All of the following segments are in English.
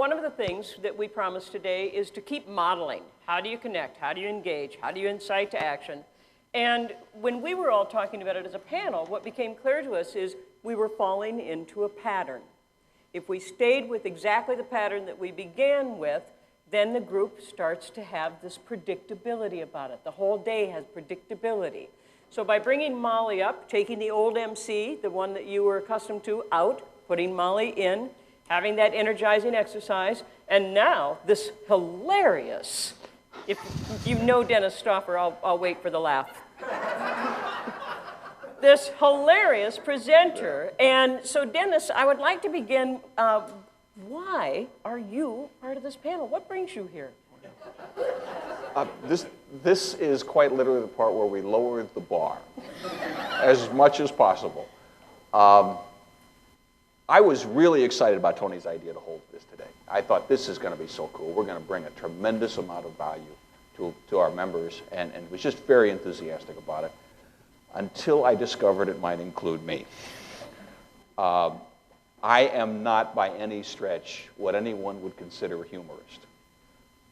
one of the things that we promised today is to keep modeling. How do you connect? How do you engage? How do you incite to action? And when we were all talking about it as a panel, what became clear to us is we were falling into a pattern. If we stayed with exactly the pattern that we began with, then the group starts to have this predictability about it. The whole day has predictability. So by bringing Molly up, taking the old MC, the one that you were accustomed to, out, putting Molly in, having that energizing exercise, and now this hilarious, if you know Dennis Stauffer, I'll wait for the laugh. This hilarious presenter. And so Dennis, I would like to begin, why are you part of this panel? What brings you here? This is quite literally the part where we lowered the bar as much as possible. I was really excited about Tony's idea to hold this today. I thought this is going to be so cool. We're going to bring a tremendous amount of value to our members, and was just very enthusiastic about it until I discovered it might include me. I am not by any stretch what anyone would consider a humorist.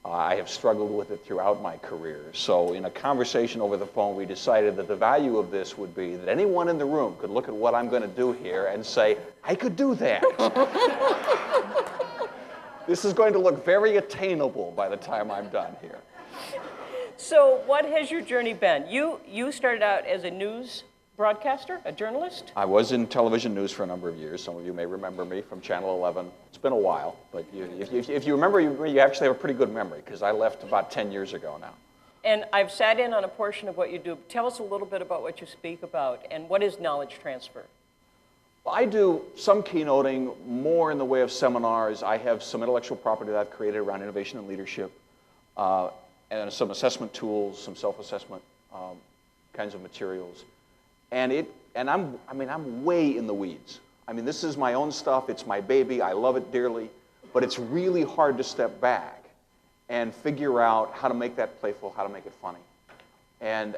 I have struggled with it throughout my career. So in a conversation over the phone, we decided that the value of this would be that anyone in the room could look at what I'm going to do here and say, I could do that. This is going to look very attainable by the time I'm done here. So what has your journey been? You started out as a news broadcaster, a journalist? I was in television news for a number of years. Some of you may remember me from Channel 11. It's been a while, but if you remember, you actually have a pretty good memory, because I left about 10 years ago now. And I've sat in on a portion of what you do. Tell us a little bit about what you speak about, and what is knowledge transfer? Well, I do some keynoting, more in the way of seminars. I have some intellectual property that I've created around innovation and leadership, and some assessment tools, some self-assessment kinds of materials. And I'm way in the weeds. I mean, this is my own stuff. It's my baby. I love it dearly. But it's really hard to step back and figure out how to make that playful, how to make it funny. And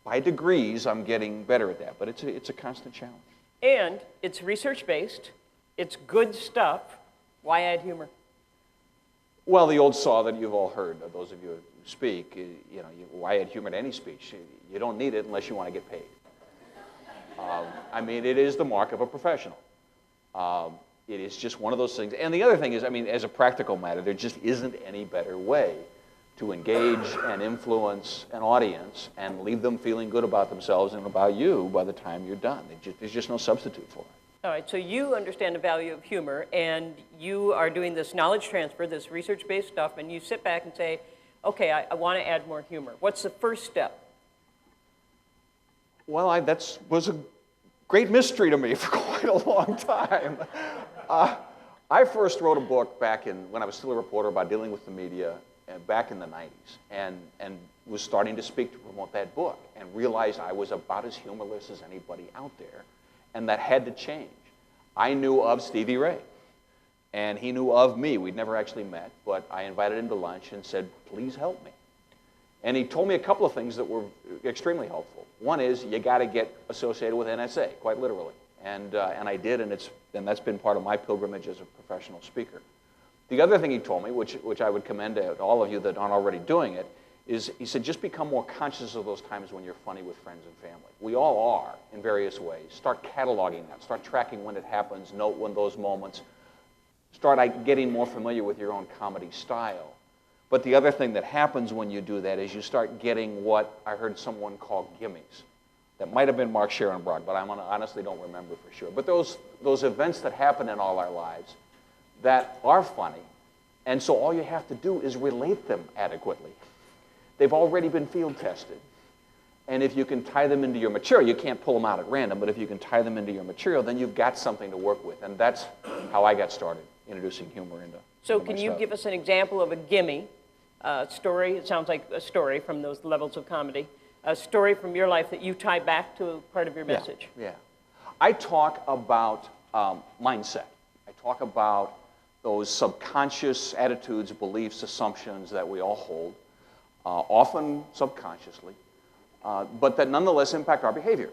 by degrees, I'm getting better at that. But it's a constant challenge. And it's research-based. It's good stuff. Why add humor? Well, the old saw that you've all heard, those of you who speak, why add humor to any speech? You don't need it unless you want to get paid. I mean, it is the mark of a professional. It is just one of those things. And the other thing is, I mean, as a practical matter, there just isn't any better way to engage and influence an audience and leave them feeling good about themselves and about you by the time you're done. There's just no substitute for it. All right, so you understand the value of humor, and you are doing this knowledge transfer, this research-based stuff, and you sit back and say, okay, I want to add more humor. What's the first step? Well, that was a great mystery to me for quite a long time. I first wrote a book when I was still a reporter about dealing with the media back in the 90s, and was starting to speak to promote that book, and realized I was about as humorless as anybody out there, and that had to change. I knew of Stevie Ray, and he knew of me. We'd never actually met, but I invited him to lunch and said, please help me. And he told me a couple of things that were extremely helpful. One is, you got to get associated with NSA, quite literally. And I did, and that's been part of my pilgrimage as a professional speaker. The other thing he told me, which I would commend to all of you that aren't already doing it, is he said, just become more conscious of those times when you're funny with friends and family. We all are in various ways. Start cataloging that. Start tracking when it happens. Note when those moments. Start getting more familiar with your own comedy style. But the other thing that happens when you do that is you start getting what I heard someone call gimmies. That might have been Mark Scherenbrod, but I honestly don't remember for sure. But those events that happen in all our lives that are funny, and so all you have to do is relate them adequately. They've already been field tested. And if you can tie them into your material, you can't pull them out at random, but if you can tie them into your material, then you've got something to work with. And that's how I got started, introducing humor into So can you give us an example of a gimme story? It sounds like a story from those levels of comedy. A story from your life that you tie back to part of your message. Yeah. I talk about mindset. I talk about those subconscious attitudes, beliefs, assumptions that we all hold, often subconsciously, but that nonetheless impact our behavior,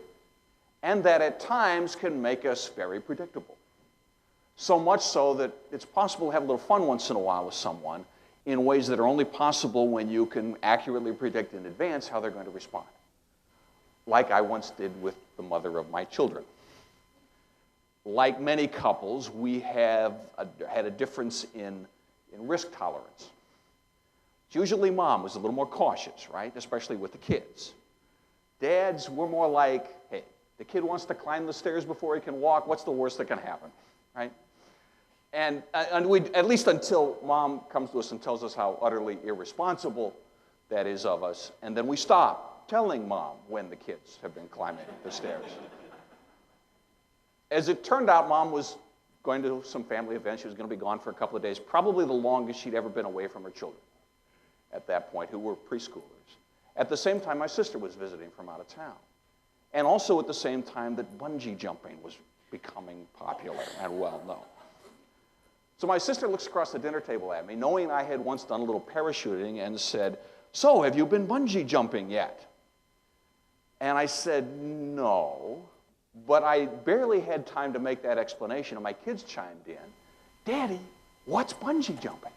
and that at times can make us very predictable. So much so that it's possible to have a little fun once in a while with someone in ways that are only possible when you can accurately predict in advance how they're going to respond. Like I once did with the mother of my children. Like many couples, we have had a difference in risk tolerance. Usually mom was a little more cautious, right? Especially with the kids. Dads were more like, hey, the kid wants to climb the stairs before he can walk. What's the worst that can happen, right? And we, at least until mom comes to us and tells us how utterly irresponsible that is of us, and then we stop telling mom when the kids have been climbing the stairs. As it turned out, mom was going to some family event. She was going to be gone for a couple of days, probably the longest she'd ever been away from her children at that point, who were preschoolers. At the same time, my sister was visiting from out of town. And also at the same time that bungee jumping was becoming popular and well known. So my sister looks across the dinner table at me, knowing I had once done a little parachuting, and said, "So, have you been bungee jumping yet?" And I said, "No," but I barely had time to make that explanation, and my kids chimed in, "Daddy, what's bungee jumping?"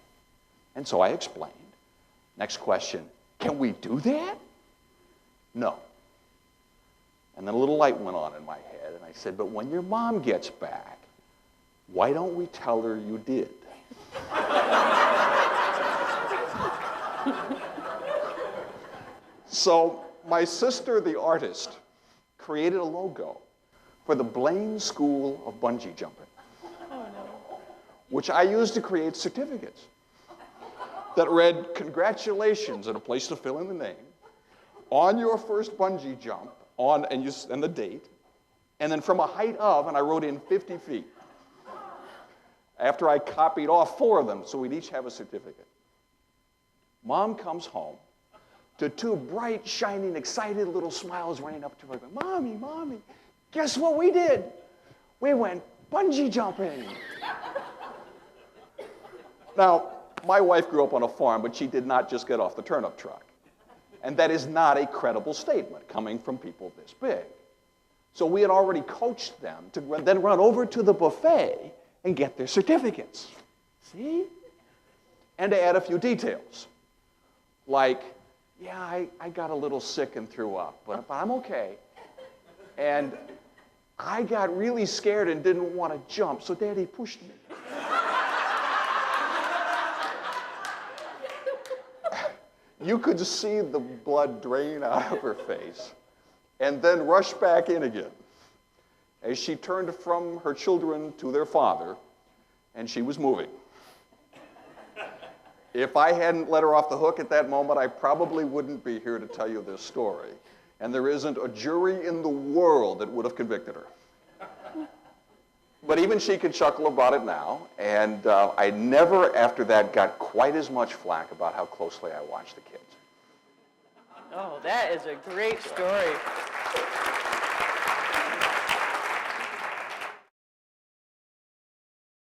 And so I explained. Next question, "Can we do that?" "No." And then a little light went on in my head, and I said, "But when your mom gets back, why don't we tell her you did?" So my sister, the artist, created a logo for the Blaine School of Bungee Jumping, which I used to create certificates that read, "Congratulations," and a place to fill in the name, "on your first bungee jump," and the date, and then from a height of, and I wrote in 50 feet. After I copied off 4 of them, so we'd each have a certificate. Mom comes home to 2 bright, shining, excited little smiles running up to her, going, "Mommy, Mommy, guess what we did? We went bungee jumping." Now, my wife grew up on a farm, but she did not just get off the turnip truck. And that is not a credible statement coming from people this big. So we had already coached them to then run over to the buffet and get their certificates. See? And to add a few details. Like, "Yeah, I got a little sick and threw up, but I'm okay. And I got really scared and didn't want to jump, so Daddy pushed me." You could see the blood drain out of her face and then rush back in again as she turned from her children to their father, and she was moving. If I hadn't let her off the hook at that moment, I probably wouldn't be here to tell you this story. And there isn't a jury in the world that would have convicted her. But even she can chuckle about it now, and I never, after that, got quite as much flack about how closely I watched the kids. Oh, that is a great story.